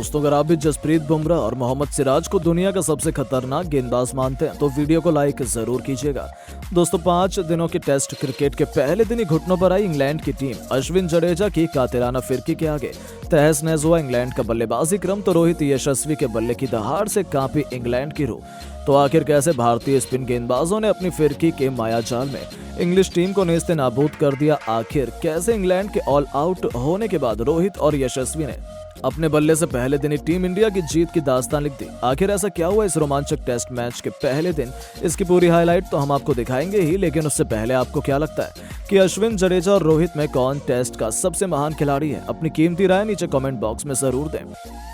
दोस्तों, अगर आप भी जसप्रीत बुमराह और मोहम्मद सिराज को दुनिया का सबसे खतरनाक गेंदबाज मानते हैं तो वीडियो को लाइक जरूर कीजिएगा। दोस्तों, 5 दिनों के टेस्ट क्रिकेट के पहले दिन ही घुटनों पर आई इंग्लैंड की टीम। अश्विन जडेजा की कातिलाना फिरकी के आगे तहस नहस हुआ इंग्लैंड का बल्लेबाजी क्रम, तो रोहित यशस्वी के बल्ले की दहाड़ से कांपी इंग्लैंड की रूह। तो आखिर कैसे भारतीय स्पिन गेंदबाजों ने अपनी फिरकी के मायाजाल में इंग्लिश टीम को नेस्ते नाबूद कर दिया। आखिर कैसे इंग्लैंड के ऑल आउट होने के बाद रोहित और यशस्वी ने अपने बल्ले से पहले दिन ही टीम इंडिया की जीत की दास्तान लिख दी। आखिर ऐसा क्या हुआ इस रोमांचक टेस्ट मैच के पहले दिन? इसकी पूरी हाईलाइट तो हम आपको दिखाएंगे ही, लेकिन उससे पहले आपको क्या लगता है कि अश्विन, जडेजा और रोहित में कौन टेस्ट का सबसे महान खिलाड़ी है? अपनी कीमती राय नीचे कमेंट बॉक्स में जरूर दें।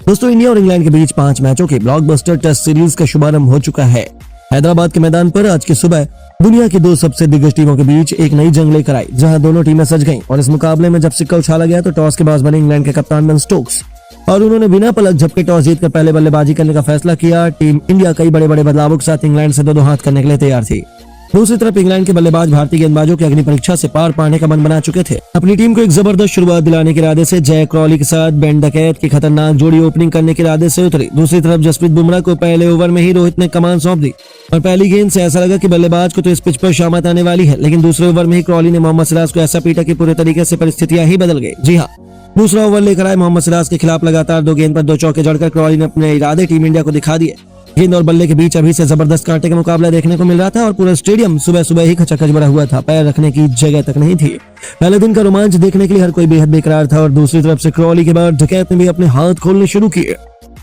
दोस्तों, इंडिया और इंग्लैंड के बीच 5 मैचों के ब्लॉकबस्टर टेस्ट सीरीज का शुभारंभ हो चुका है। हैदराबाद के मैदान पर आज की सुबह दुनिया की 2 सबसे दिग्गज टीमों के बीच एक नई जंग लेकर आई, जहां दोनों टीमें सज गईं। और इस मुकाबले में जब सिक्का उछाला गया तो टॉस के बाज बने इंग्लैंड के कप्तान बेन स्टोक्स और उन्होंने बिना पलक झपके टॉस जीतकर पहले बल्लेबाजी करने का फैसला किया। टीम इंडिया कई बड़े बड़े बदलावों के साथ इंग्लैंड से दो हाथ करने के लिए तैयार थी। दूसरी तरफ इंग्लैंड के बल्लेबाज भारतीय गेंदबाजों की अग्नि परीक्षा से पार पाने का मन बना चुके थे। अपनी टीम को एक जबरदस्त शुरुआत दिलाने के इरादे से जय क्रॉली के साथ बेन डकैत की खतरनाक जोड़ी ओपनिंग करने के इरादे से उतरी। दूसरी तरफ जसप्रीत बुमराह को पहले ओवर में ही रोहित ने कमान सौंप दी और पहली गेंद से ऐसा लगा कि बल्लेबाज को तो इस पिच पर शामत आने वाली है, लेकिन दूसरे ओवर में ही क्रॉली ने मोहम्मद सिराज को ऐसा पीटा कि पूरे तरीके से परिस्थितियां ही बदल गई। जी हाँ, दूसरा ओवर लेकर आए मोहम्मद सिराज के खिलाफ लगातार 2 गेंद पर 2 चौके जड़कर क्रॉली ने अपने इरादे टीम इंडिया को दिखा दिए। गेंद और बल्ले के बीच अभी से जबरदस्त कांटे का मुकाबला देखने को मिल रहा था और पूरा स्टेडियम सुबह सुबह ही खचाखच भरा हुआ था। पैर रखने की जगह तक नहीं थी। पहले दिन का रोमांच देखने के लिए हर कोई बेहद बेकरार था और दूसरी तरफ से क्रॉली के बाद डकैत ने भी अपने हाथ खोलने शुरू किए।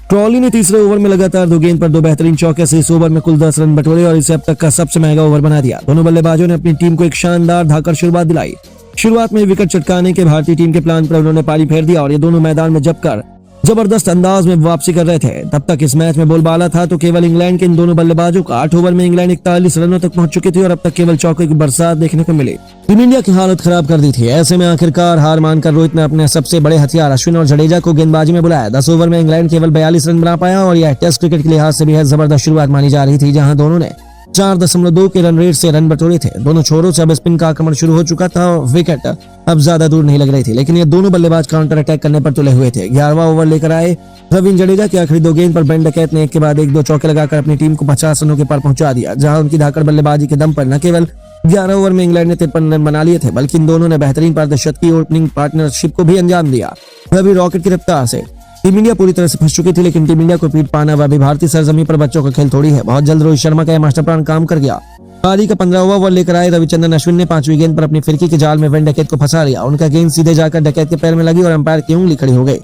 क्रॉली ने तीसरे ओवर में लगातार 2 गेंद पर 2 बेहतरीन चौके से इस ओवर में कुल 10 रन बटोरे और इसे अब तक का सबसे महंगा ओवर बना दिया। दोनों बल्लेबाजों ने अपनी टीम को एक शानदार धाकड़ शुरुआत दिलाई। शुरुआत में विकेट चटकाने के भारतीय टीम के प्लान पर उन्होंने पारी फेर दिया और ये दोनों मैदान में जमकर जबरदस्त अंदाज में वापसी कर रहे थे। तब तक इस मैच में बोलबाला था तो केवल इंग्लैंड के इन दोनों बल्लेबाजों का। 8 ओवर में इंग्लैंड 41 रनों तक पहुंच चुकी थी और अब तक केवल चौके की बरसात देखने को मिली। टीम इंडिया की हालत खराब कर दी थी। ऐसे में आखिरकार हार मानकर रोहित ने अपने सबसे बड़े हथियार अश्विन और जडेजा को गेंदबाजी में बुलाया। 10 ओवर में इंग्लैंड केवल 42 रन बना पाया और यह टेस्ट क्रिकेट के लिहाज से बेहद जबरदस्त शुरुआत मानी जा रही थी, जहां दोनों ने 4.2 के रन रेट से रन बटोरे थे। दोनों छोरों से अब स्पिन का आक्रमण शुरू हो चुका था और विकेट अब ज्यादा दूर नहीं लग रही थी, लेकिन ये दोनों बल्लेबाज काउंटर अटैक करने पर तुले हुए थे। 11वां ओवर लेकर आए रविंद्र जडेजा की आखिरी 2 गेंद पर बेन डकैत ने एक के बाद एक 2 चौके लगाकर अपनी टीम को 50 रनों के पार पहुंचा दिया, जहां उनकी धाकड़ बल्लेबाजी के दम पर न केवल 11 ओवर में इंग्लैंड ने 53 रन बना लिए थे, बल्कि इन दोनों ने बेहतरीन पारदर्शिता की ओपनिंग पार्टनरशिप को भी अंजाम दिया। रवि रॉकेट की रफ्तार से टीम इंडिया पूरी तरह से फंस चुकी थी, लेकिन टीम इंडिया को पीट पाना वह भी भारतीय सरजमीन पर बच्चों का खेल थोड़ी है। बहुत जल्द रोहित शर्मा का यह मास्टर प्लान काम कर गया। पारी का 15वां ओवर लेकर आए रविचंद्रन अश्विन ने 5वीं गेंद पर अपनी फिरकी के जाल में बेन डकैत को फंसा लिया। उनका गेंद सीधे जाकर डकैत के पैर में लगी और अंपायर की उंगली खड़ी हो गई।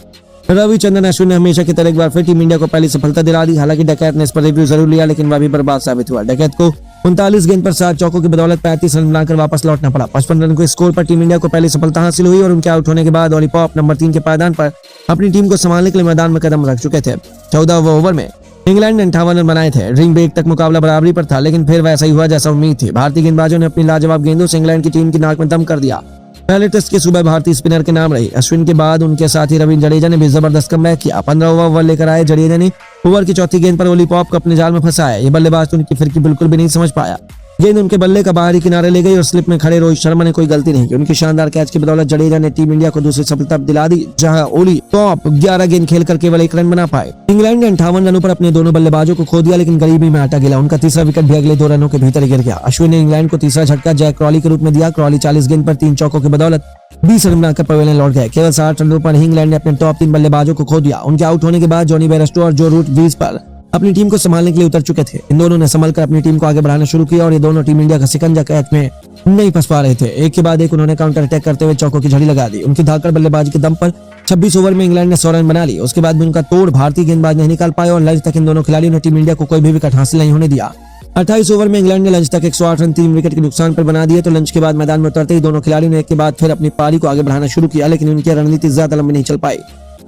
रविचंद्रन अश्विन ने हमेशा की तरह एक बार फिर टीम इंडिया को पहली सफलता दिला दी। हालांकि डकैत ने इस पर रिव्यू जरूर लिया, लेकिन वह भी बर्बाद साबित हुआ। डकैत को 39 गेंद पर 7 चौकों की बदौलत 35 रन बनाकर वापस लौटना पड़ा। 55 रन के स्कोर पर टीम इंडिया को पहली सफलता हासिल हुई और उनके आउट होने के बाद लॉलीपॉप नंबर 3 के पायदान पर अपनी टीम को संभालने के लिए मैदान में कदम रख चुके थे। 14वें ओवर में इंग्लैंड ने 58 रन बनाए थे। ड्रिंक ब्रेक तक मुकाबला बराबरी पर था, लेकिन फिर वैसा ही हुआ जैसा उम्मीद थी। भारतीय गेंदबाजों ने अपनी लाजवाब गेंदों से इंग्लैंड की टीम की नाक में दम कर दिया। पहले टेस्ट की सुबह भारतीय स्पिनर के नाम रही। अश्विन के बाद उनके साथी रविंद्र जडेजा ने भी जबरदस्त कमबैक किया। 15वां ओवर लेकर आए जडेजा ने ओवर की चौथी गेंद पर लॉलीपॉप को अपने जाल में फंसाया। ये बल्लेबाज तो उनकी फिरकी बिल्कुल भी नहीं समझ पाया। गेंद उनके बल्ले का बाहरी किनारे ले गई और स्लिप में खड़े रोहित शर्मा ने कोई गलती नहीं की। उनकी शानदार कैच की बदौलत जडेजा ने टीम इंडिया को दूसरी सफलता दिला दी, जहां ओली टॉप 11 गेंद खेलकर केवल 1 रन बना पाए। इंग्लैंड ने 58 रनों पर अपने दोनों बल्लेबाजों को खो दिया, लेकिन गरीबी में आटा गिला। उनका तीसरा विकेट भी अगले 2 रनों के भीतर गिर गया। अश्विन ने इंग्लैंड को तीसरा झटका जय क्रॉली के रूप में दिया। क्रॉली 40 गेंद पर 3 चौकों की बदौलत 20 रन बनाकर पवेलियन लौट गए। केवल 60 रनों पर ही इंग्लैंड ने अपने टॉप 3 बल्लेबाजों को खो दिया। उनके आउट होने के बाद जॉनी बेयरस्टो और जो रूट 20 पर अपनी टीम को संभालने के लिए उतर चुके थे। इन दोनों ने संभलकर अपनी टीम को आगे बढ़ाना शुरू किया और ये दोनों टीम इंडिया का सिकंजा कैद में नहीं फंस पा रहे थे। एक के बाद एक उन्होंने काउंटर अटैक करते हुए चौकों की झड़ी लगा दी। उनकी धाकड़ बल्लेबाजी के दम पर 26 ओवर में इंग्लैंड ने 100 रन बना लिए। उसके बाद भी उनका तोड़ भारतीय गेंदबाज नहीं निकाल पाए और लंच तक इन दोनों खिलाड़ियों ने टीम इंडिया को कोई भी विकेट हासिल नहीं होने दिया। 28 ओवर में इंग्लैंड ने लंच तक 108 रन 3 विकेट के नुकसान पर बना दिए। तो लंच के बाद मैदान में उतरते ही दोनों खिलाड़ियों ने एक के बाद फिर अपनी पारी को आगे बढ़ाना शुरू किया, लेकिन उनकी रणनीति ज्यादा लंबी नहीं चल पाई।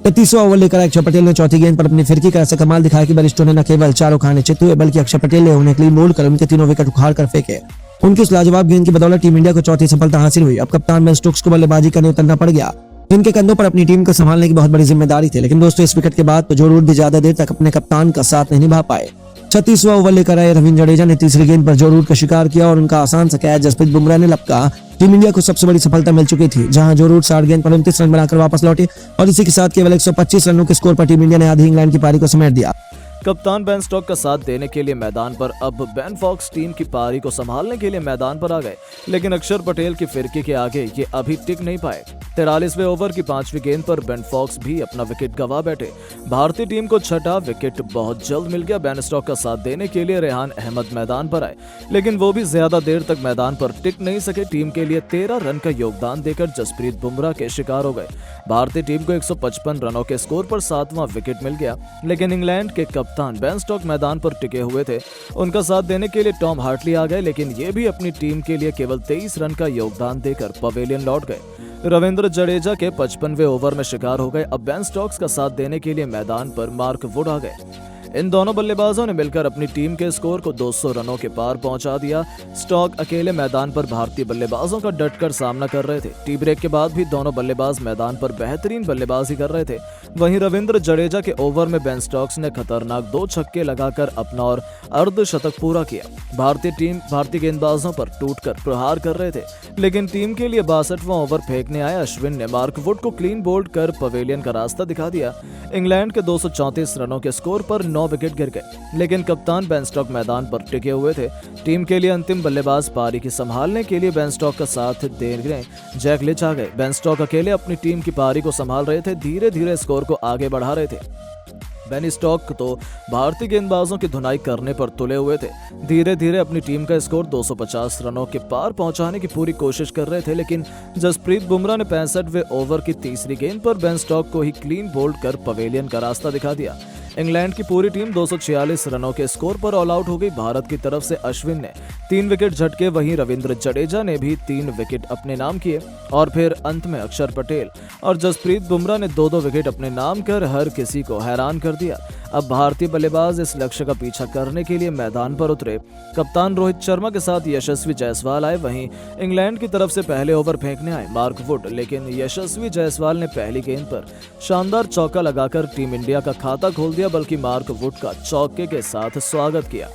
31वां ओवर लेकर अक्षर पटेल ने चौथी गेंद पर अपनी फिरकी का ऐसा कमाल दिखाया कि बलिस्टों ने न केवल चारों खाने चित हुए, बल्कि अक्षर पटेल ने उन्हें क्लीन बोल्ड कर उनके 3 विकेट उखाड़ कर फेंके। उनकी उस लाजवाब गेंद की बदौलत टीम इंडिया को चौथी सफलता हासिल हुई। अब कप्तान बेन स्टोक्स को बल्लेबाजी करने उतरना पड़ गया। इनके कंधों पर अपनी टीम को संभालने की बहुत बड़ी जिम्मेदारी थी, लेकिन दोस्तों इस विकेट के बाद तो जो रूट भी ज्यादा देर तक अपने कप्तान का साथ नहीं निभा पाए। 36वां ओवर लेकर आए रविंद्र जडेजा ने तीसरी गेंद पर जो रूट का शिकार किया और उनका आसान सा कैच जसप्रीत बुमराह ने लपका। टीम इंडिया को सबसे बड़ी सफलता मिल चुकी थी, जहां जो रूट 60 गेंद पर 29 रन बनाकर वापस लौटे और इसी के साथ केवल 125 रनों के स्कोर पर टीम इंडिया ने आधी इंग्लैंड की पारी को समेट दिया। कप्तान बेन स्टोक्स का साथ देने के लिए मैदान पर अब बेन फॉक्स टीम की पारी को संभालने के लिए मैदान पर आ गए, लेकिन अक्षर पटेल की फिरकी के आगे ये अभी टिक नहीं पाए। 43वें ओवर की 5वीं गेंद पर बेन फॉक्स भी अपना विकेट गंवा बैठे। भारतीय टीम को छठा विकेट बहुत जल्द मिल गया। बेन स्टोक्स का साथ देने के लिए रेहान अहमद मैदान पर आए, लेकिन वो भी ज्यादा देर तक मैदान पर टिक नहीं सके। टीम के लिए 13 रन का योगदान देकर जसप्रीत बुमराह के शिकार हो गए। भारतीय टीम को 155 रनों के स्कोर पर 7वां विकेट मिल गया, लेकिन इंग्लैंड के कप्तान बेन स्टोक्स मैदान पर टिके हुए थे। उनका साथ देने के लिए टॉम हार्टली आ गए, लेकिन ये भी अपनी टीम के लिए केवल 23 रन का योगदान देकर पवेलियन लौट गए। रविंद्र जडेजा के 55वें ओवर में शिकार हो गए। अब बेन स्टोक्स का साथ देने के लिए मैदान पर मार्क वुड आ गए। इन दोनों बल्लेबाजों ने मिलकर अपनी टीम के स्कोर को 200 रनों के पार पहुंचा दिया। स्टोक्स अकेले मैदान पर भारतीय बल्लेबाजों का डटकर सामना कर रहे थे। टी ब्रेक के बाद भी दोनों बल्लेबाज मैदान पर बेहतरीन बल्लेबाजी कर रहे थे। वहीं रविंद्र जडेजा के ओवर में बेन स्टोक्स ने खतरनाक 2 छक्के लगाकर अपना और अर्धशतक पूरा किया। भारतीय गेंदबाजों पर टूटकर प्रहार कर रहे थे, लेकिन टीम के लिए 62वां ओवर फेंकने आए अश्विन ने मार्क वुड को क्लीन बोल्ड कर पवेलियन का रास्ता दिखा दिया। इंग्लैंड के 234 रनों के स्कोर पर 9 विकेट गिर गए, लेकिन कप्तान बेन स्टोक्स मैदान पर टिके हुए थे। टीम के लिए अंतिम बल्लेबाज पारी की संभालने के लिए बेन स्टोक्स का साथ देने जैक लिच आ गए। बेन स्टोक्स अकेले अपनी टीम की पारी को संभाल रहे थे, धीरे धीरे स्कोर को आगे बढ़ा रहे थे। बेन स्टोक्स तो भारतीय गेंदबाजों की धुनाई करने पर तुले हुए थे। धीरे धीरे अपनी टीम का स्कोर 250 रनों के पार पहुंचाने की पूरी कोशिश कर रहे थे, लेकिन जसप्रीत बुमराह ने 65वें ओवर की तीसरी गेंद पर बेन स्टोक्स को ही क्लीन बोल्ड कर पवेलियन का रास्ता दिखा दिया। इंग्लैंड की पूरी टीम 246 रनों के स्कोर पर ऑल आउट हो गई। भारत की तरफ से अश्विन ने 3 विकेट झटके, वहीं रविंद्र जडेजा ने भी 3 विकेट अपने नाम किए और फिर अंत में अक्षर पटेल और जसप्रीत बुमराह ने 2-2 विकेट अपने नाम कर हर किसी को हैरान कर दिया। अब भारतीय बल्लेबाज इस लक्ष्य का पीछा करने के लिए मैदान पर उतरे। कप्तान रोहित शर्मा के साथ यशस्वी जायसवाल आए। वहीं इंग्लैंड की तरफ से पहले ओवर फेंकने आए मार्क वुड, लेकिन यशस्वी जायसवाल ने पहली गेंद पर शानदार चौका लगाकर टीम इंडिया का खाता खोल दिया, बल्कि मार्क वुड का चौके के साथ स्वागत किया।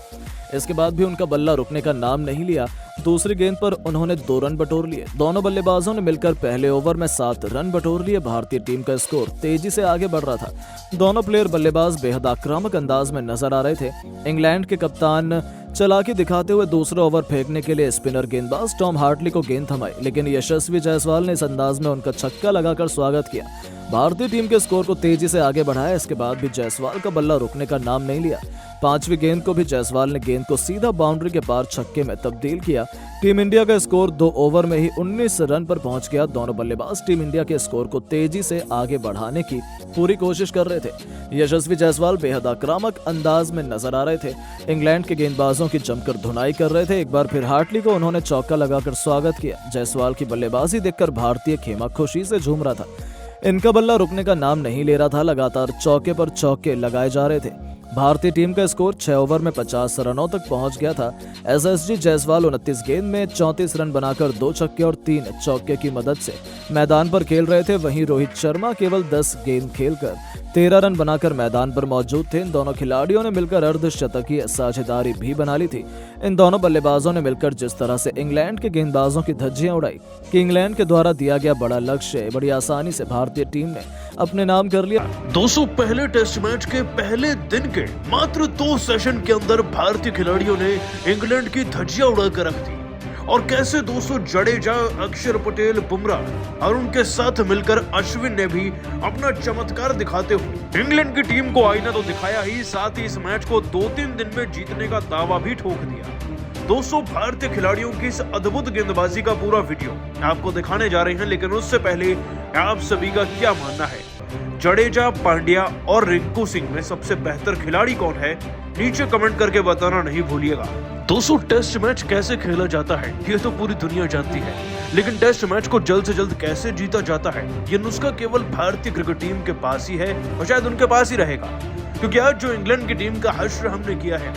इसके बाद भी उनका बल्ला रुकने का नाम नहीं लिया। दूसरी गेंद पर उन्होंने 2 रन बटोर लिए। दोनों बल्लेबाजों ने मिलकर पहले ओवर में 7 रन बटोर लिए। भारतीय टीम का स्कोर तेजी से आगे बढ़ रहा था। दोनों प्लेयर बल्लेबाज बेहद आक्रामक अंदाज में नजर आ रहे थे। इंग्लैंड के कप्तान चालाकी दिखाते हुए दूसरा ओवर फेंकने के लिए स्पिनर गेंदबाज टॉम हार्टली को गेंद थमाई, लेकिन यशस्वी जायसवाल ने इस अंदाज में उनका छक्का लगाकर स्वागत किया। भारतीय टीम के स्कोर को तेजी से आगे बढ़ाया। इसके बाद भी जायसवाल का बल्ला रुकने का नाम नहीं लिया। 5वीं गेंद को भी जायसवाल ने गेंद को सीधा बाउंड्री के पार छक्के में तब्दील किया। टीम इंडिया का स्कोर 2 ओवर में ही 19 रन पर पहुंच गया। दोनों बल्लेबाज टीम इंडिया के स्कोर को तेजी से आगे बढ़ाने की पूरी कोशिश कर रहे थे। यशस्वी जायसवाल बेहद आक्रामक अंदाज में नजर आ रहे थे। इंग्लैंड के गेंदबाजों की जमकर धुनाई कर रहे थे। एक बार फिर हार्टली को उन्होंने चौका लगाकर स्वागत किया। जायसवाल की बल्लेबाजी देखकर भारतीय खेमा खुशी से झूम रहा था। इनका बल्ला रुकने का नाम नहीं ले रहा था। लगातार चौके पर चौके लगाए जा रहे थे। भारतीय टीम का स्कोर 6 ओवर में 50 रनों तक पहुंच गया था। एसएसजी जायसवाल 29 गेंद में 34 रन बनाकर 2 छक्के और 3 चौके की मदद से मैदान पर खेल रहे थे। वहीं रोहित शर्मा केवल 10 गेंद खेलकर 13 रन बनाकर मैदान पर मौजूद थे। इन दोनों खिलाड़ियों ने मिलकर अर्धशतकीय साझेदारी भी बना ली थी। इन दोनों बल्लेबाजों ने मिलकर जिस तरह से इंग्लैंड के गेंदबाजों की धज्जियां उड़ाई कि इंग्लैंड के द्वारा दिया गया बड़ा लक्ष्य बड़ी आसानी से भारतीय टीम ने अपने नाम कर लिया। 200 पहले टेस्ट मैच के पहले दिन के मात्र 2 सेशन के अंदर भारतीय खिलाड़ियों ने इंग्लैंड की धज्जियां उड़ाकर रख दी। और कैसे 200 जडेजा, अक्षर पटेल, बुमराह और उनके साथ मिलकर अश्विन ने भी अपना चमत्कार दिखाते हुए इंग्लैंड की टीम को आईना तो दिखाया ही, साथ ही इस मैच को 2-3 दिन में जीतने का दावा भी ठोक दिया। 200 भारतीय खिलाड़ियों की इस अद्भुत गेंदबाजी का पूरा वीडियो आपको दिखाने जा रहे हैं, लेकिन उससे पहले आप सभी का क्या मानना है? जडेजा, पांड्या और रिंकू सिंह में सबसे बेहतर खिलाड़ी कौन है? नीचे कमेंट करके बताना नहीं भूलिएगा। 200 टेस्ट मैच कैसे खेला जाता है ये तो पूरी दुनिया जानती है, लेकिन टेस्ट मैच को जल्द से जल्द कैसे जीता जाता है ये नुस्खा केवल भारतीय क्रिकेट टीम के पास ही है और शायद उनके पास ही रहेगा। क्योंकि आज जो इंग्लैंड की टीम का हश्र हमने किया है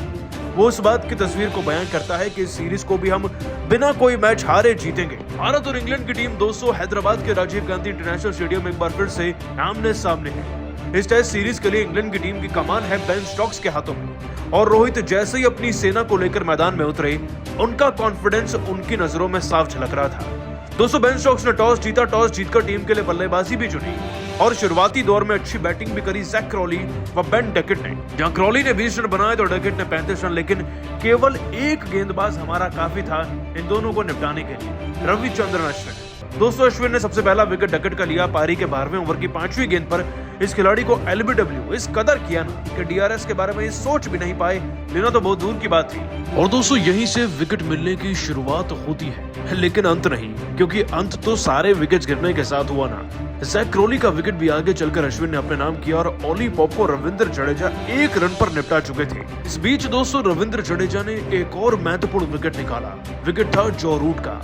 वो इस बात की तस्वीर को बयान करता है कि इस सीरीज को भी हम बिना कोई मैच हारे जीतेंगे। भारत और इंग्लैंड की टीम 200 हैदराबाद के राजीव गांधी इंटरनेशनल स्टेडियम में एक बार फिर से आमने सामने है। इस टेस्ट सीरीज के लिए इंग्लैंड की टीम की कमान है बेन स्टोक्स के हाथों में और रोहित जैसे ही अपनी सेना को लेकर मैदान में उतरे, उनका कॉन्फिडेंस उनकी नजरों में साफ झलक रहा था। दोस्तों बेन स्टोक्स ने टॉस जीता, टॉस जीतकर टीम के लिए बल्लेबाजी भी चुनी और शुरुआती दौर में अच्छी बैटिंग भी करी जैक क्रॉली व बेन डकेट ने। जहां क्रॉली ने 20 रन बनाए तो डकेट ने 35 रन, लेकिन केवल एक गेंदबाज हमारा काफी था इन दोनों को निपटाने के लिए, रविचंद्रन अश्विन। दोस्तों अश्विन ने सबसे पहला विकेट डकेट का लिया। पारी के 12वें ओवर की 5वीं गेंद पर इस खिलाड़ी को एलबीडब्ल्यू इस कदर किया ना कि डीआरएस के बारे में ये सोच भी नहीं पाए, लेना तो बहुत दूर की बात थी। और दोस्तों यहीं से विकेट मिलने की शुरुआत होती है, लेकिन अंत नहीं, क्योंकि अंत तो सारे विकेट गिरने के साथ हुआ ना। जैक क्रॉली का विकेट भी आगे चलकर अश्विन ने अपने नाम किया और ओली पॉप को रविंद्र जडेजा 1 रन पर निपटा चुके थे। इस बीच दोस्तों रविंद्र जडेजा ने एक और महत्वपूर्ण विकेट निकाला। विकेट था जो रूट का।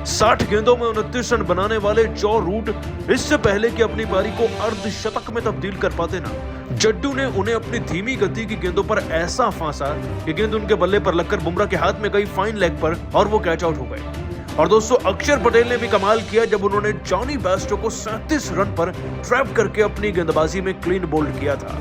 60 गेंदों में 29 रन बनाने वाले जो रूट इससे पहले कि अपनी पारी को अर्धशतक में तब्दील कर पाते ना, जड्डू ने उन्हें अपनी धीमी गति की गेंदों पर ऐसा फांसा कि गेंद उनके बल्ले पर लगकर बुमराह के हाथ में गई फाइन लेग पर और वो कैच आउट हो गए। और दोस्तों अक्षर पटेल ने भी कमाल किया जब उन्होंने जॉनी बेस्टो को 37 रन पर ट्रैप करके अपनी गेंदबाजी में क्लीन बोल्ड किया था।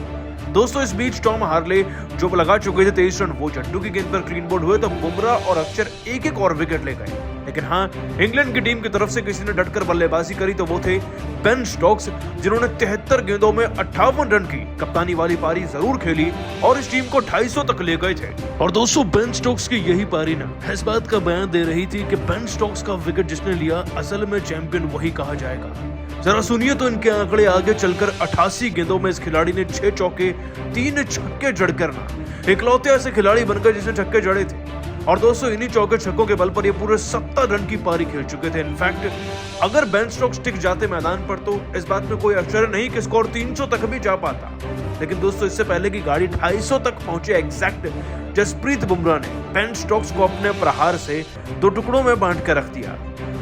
दोस्तों इस बीच टॉम हार्ले जो लगा चुके थे 23 रन, वो जड्डू की गेंद पर क्लीन बोल्ड हुए तो बुमराह और अक्षर एक और विकेट ले गए। लेकिन हाँ, इंग्लैंड की टीम की तरफ से किसी ने डटकर बल्लेबाजी करी तो वो थे बेन स्टोक्स, जिन्होंने 73 गेंदों में 58 रन की कप्तानी वाली पारी जरूर खेली और इस टीम को 250 तक ले गए थे। और दोस्तों बेन स्टोक्स की यही पारी ना इस बात का बयान दे रही थी कि बेन स्टोक्स का विकेट जिसने लिया असल में चैंपियन वही कहा जाएगा। जरा सुनिए तो इनके आंकड़े आगे चलकर 88 गेंदों में इस खिलाड़ी ने 6 चौके 3 छक्के जड़कर ना इकलौते ऐसे खिलाड़ी बनकर जिसने छक्के जड़े थे। और दोस्तों इन्हीं चौके छक्कों के बल पर ये पूरे 70 रन की पारी खेल चुके थे। इनफैक्ट अगर बेन स्टोक्स टिक जाते मैदान पर तो इस बात में कोई आश्चर्य नहीं कि स्कोर 300 तक भी जा पाता। लेकिन दोस्तों इससे पहले की गाड़ी 250 तक पहुंचे एग्जैक्ट जसप्रीत बुमराह ने बेन स्टोक्स को अपने प्रहार से 2 टुकड़ों में बांट कर रख दिया।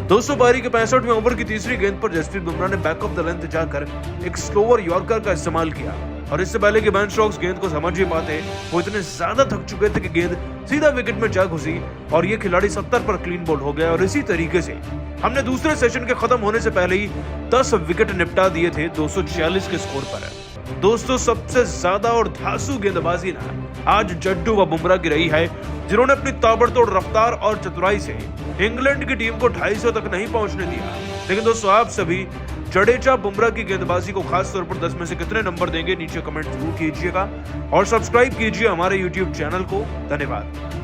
दोस्तों पारी के 65वें ओवर की तीसरी गेंद पर जसप्रीत बुमराह ने बैक ऑफ द लेंथ जाकर एक स्लोअर यॉर्कर का इस्तेमाल किया और इससे पहले कि बेन स्टोक्स गेंद को समझ ही पाते, वो इतने ज्यादा थक चुके थे कि गेंद सीधा विकेट में जा घुसी और ये खिलाड़ी 70 पर क्लीन बोल्ड हो गया। और इसी तरीके से हमने दूसरे सेशन के खत्म होने से पहले ही 10 विकेट निपटा दिए थे 246 के स्कोर पर। दोस्तों सबसे ज्यादा और धांसू गेंदबाजी ना आज जड्डू व बुमराह की रही है, जिन्होंने अपनी ताबड़तोड़ रफ्तार और चतुराई से इंग्लैंड की टीम को 250 तक नहीं पहुंचने दिया। लेकिन दोस्तों आप सभी जडेजा बुमराह की गेंदबाजी को खास तौर पर 10 में से कितने नंबर देंगे नीचे कमेंट जरूर कीजिएगा और सब्सक्राइब कीजिए हमारे YouTube चैनल को। धन्यवाद।